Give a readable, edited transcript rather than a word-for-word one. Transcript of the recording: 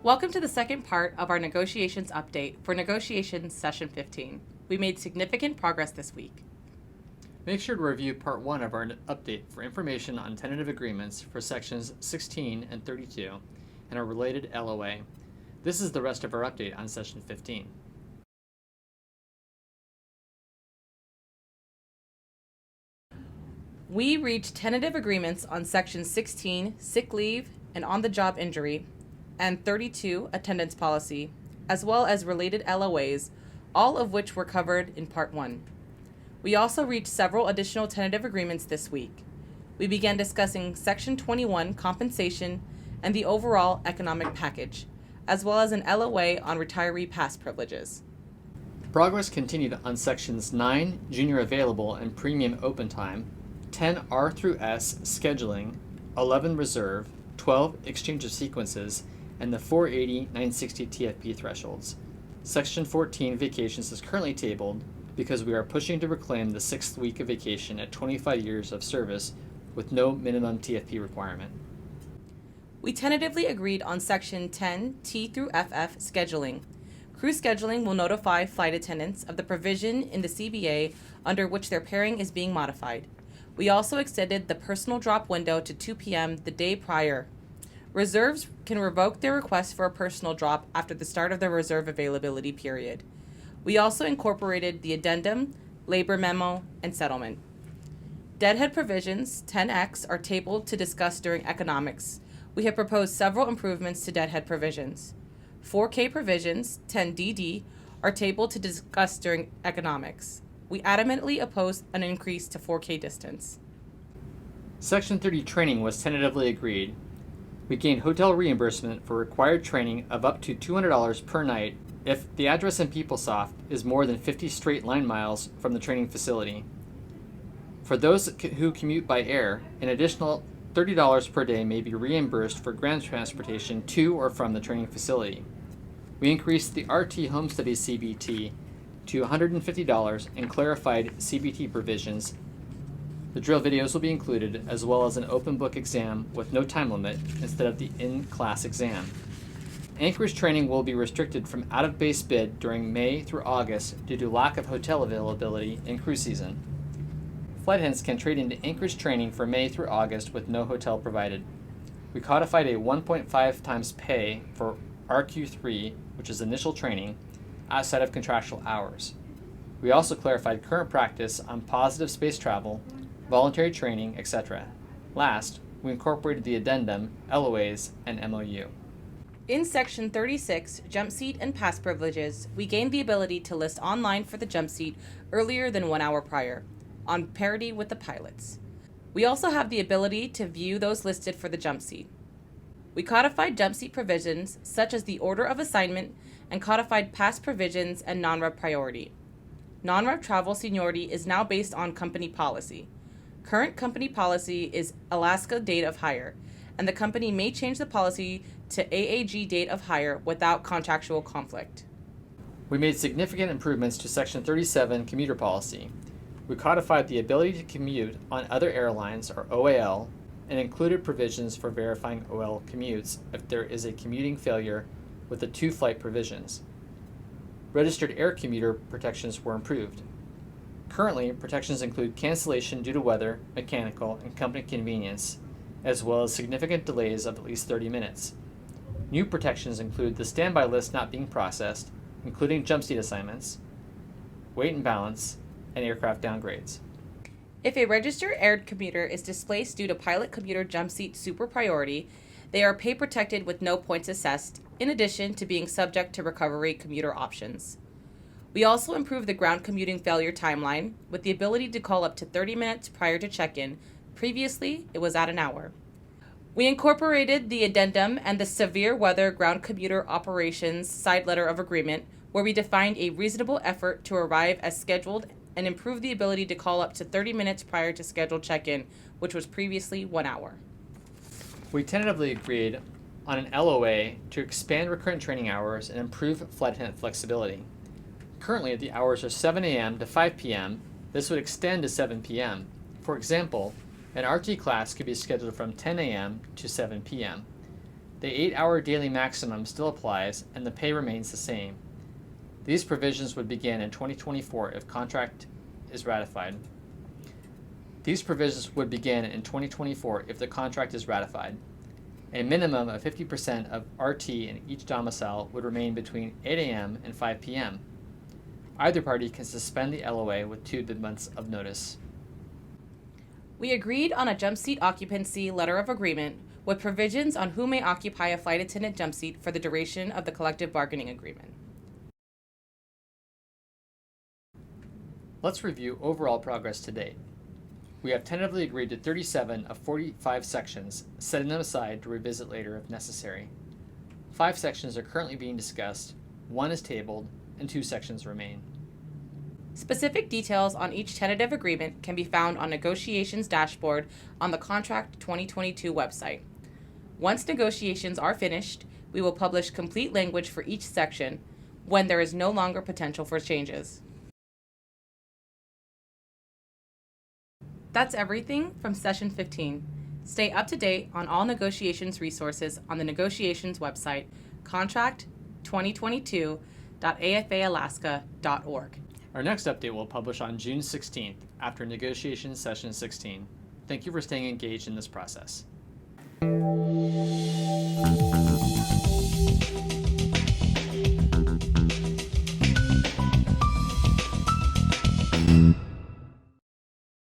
Welcome to the second part of our negotiations update for negotiations session 15. We made significant progress this week. Make sure to review part 1 of our update for information on tentative agreements for sections 16 and 32 and our related LOA. This is the rest of our update on session 15. We reached tentative agreements on section 16, sick leave and on-the-job injury, and 32, attendance policy, as well as related LOAs, all of which were covered in part 1. We also reached several additional tentative agreements this week. We began discussing section 21, compensation, and the overall economic package, as well as an LOA on retiree pass privileges. Progress continued on sections 9, junior available and premium open time, 10 R through S scheduling, 11 reserve, 12 exchange of sequences, and the 480-960 TFP thresholds. Section 14 vacations is currently tabled because we are pushing to reclaim the 6th week of vacation at 25 years of service with no minimum TFP requirement. We tentatively agreed on section 10 T through FF scheduling. Crew scheduling will notify flight attendants of the provision in the CBA under which their pairing is being modified. We also extended the personal drop window to 2 p.m. the day prior. Reserves can revoke their request for a personal drop after the start of the reserve availability period. We also incorporated the addendum, labor memo, and settlement. Deadhead provisions 10X are tabled to discuss during economics. We have proposed several improvements to deadhead provisions. 4K provisions 10DD are tabled to discuss during economics. We adamantly oppose an increase to 4K distance. Section 30 training was tentatively agreed. We gained hotel reimbursement for required training of up to $200 per night if the address in PeopleSoft is more than 50 straight line miles from the training facility. For those who commute by air, an additional $30 per day may be reimbursed for ground transportation to or from the training facility. We increased the RT Home Studies CBT to $150 and clarified CBT provisions. The drill videos will be included, as well as an open book exam with no time limit instead of the in-class exam. Anchorage training will be restricted from out-of-base bid during May through August due to lack of hotel availability in cruise season. Flight attendants can trade into Anchorage training for May through August with no hotel provided. We codified a 1.5 times pay for RQ3, which is initial training, outside of contractual hours. We also clarified current practice on positive space travel, voluntary training, etc. Last, we incorporated the addendum, LOAs, and MOU. In section 36, Jumpseat and Pass Privileges, we gained the ability to list online for the Jumpseat earlier than 1 hour prior, on parity with the pilots. We also have the ability to view those listed for the Jumpseat. We codified Jumpseat provisions such as the order of assignment and codified pass provisions and non-rev priority. Non-rev travel seniority is now based on company policy. Current company policy is Alaska date of hire, and the company may change the policy to AAG date of hire without contractual conflict. We made significant improvements to Section 37 Commuter Policy. We codified the ability to commute on other airlines, or OAL, and included provisions for verifying OL commutes if there is a commuting failure with the 2 flight provisions. Registered air commuter protections were improved. Currently, protections include cancellation due to weather, mechanical, and company convenience, as well as significant delays of at least 30 minutes. New protections include the standby list not being processed, including jump seat assignments, weight and balance, and aircraft downgrades. If a registered air commuter is displaced due to pilot commuter jump seat super priority, they are pay protected with no points assessed, in addition to being subject to recovery commuter options. We also improved the ground commuting failure timeline with the ability to call up to 30 minutes prior to check-in. Previously, it was at an hour. We incorporated the addendum and the severe weather ground commuter operations side letter of agreement, where we defined a reasonable effort to arrive as scheduled and improved the ability to call up to 30 minutes prior to scheduled check-in, which was previously 1 hour. We tentatively agreed on an LOA to expand recurrent training hours and improve flight attendant flexibility. Currently, the hours are 7 a.m. to 5 p.m. This would extend to 7 p.m. For example, an RT class could be scheduled from 10 a.m. to 7 p.m. The 8-hour daily maximum still applies and the pay remains the same. These provisions would begin in 2024 if contract is ratified. These provisions would begin in 2024 if the contract is ratified. A minimum of 50% of RT in each domicile would remain between 8 a.m. and 5 p.m. Either party can suspend the LOA with 2 months of notice. We agreed on a jump seat occupancy letter of agreement with provisions on who may occupy a flight attendant jump seat for the duration of the collective bargaining agreement. Let's review overall progress to date. We have tentatively agreed to 37 of 45 sections, setting them aside to revisit later if necessary. 5 sections are currently being discussed, 1 is tabled, and 2 sections remain. Specific details on each tentative agreement can be found on Negotiations Dashboard on the Contract 2022 website. Once negotiations are finished, we will publish complete language for each section when there is no longer potential for changes. That's everything from Session 15. Stay up to date on all negotiations resources on the negotiations website, contract2022.afaalaska.org. Our next update will publish on June 16th after negotiation session 16. Thank you for staying engaged in this process.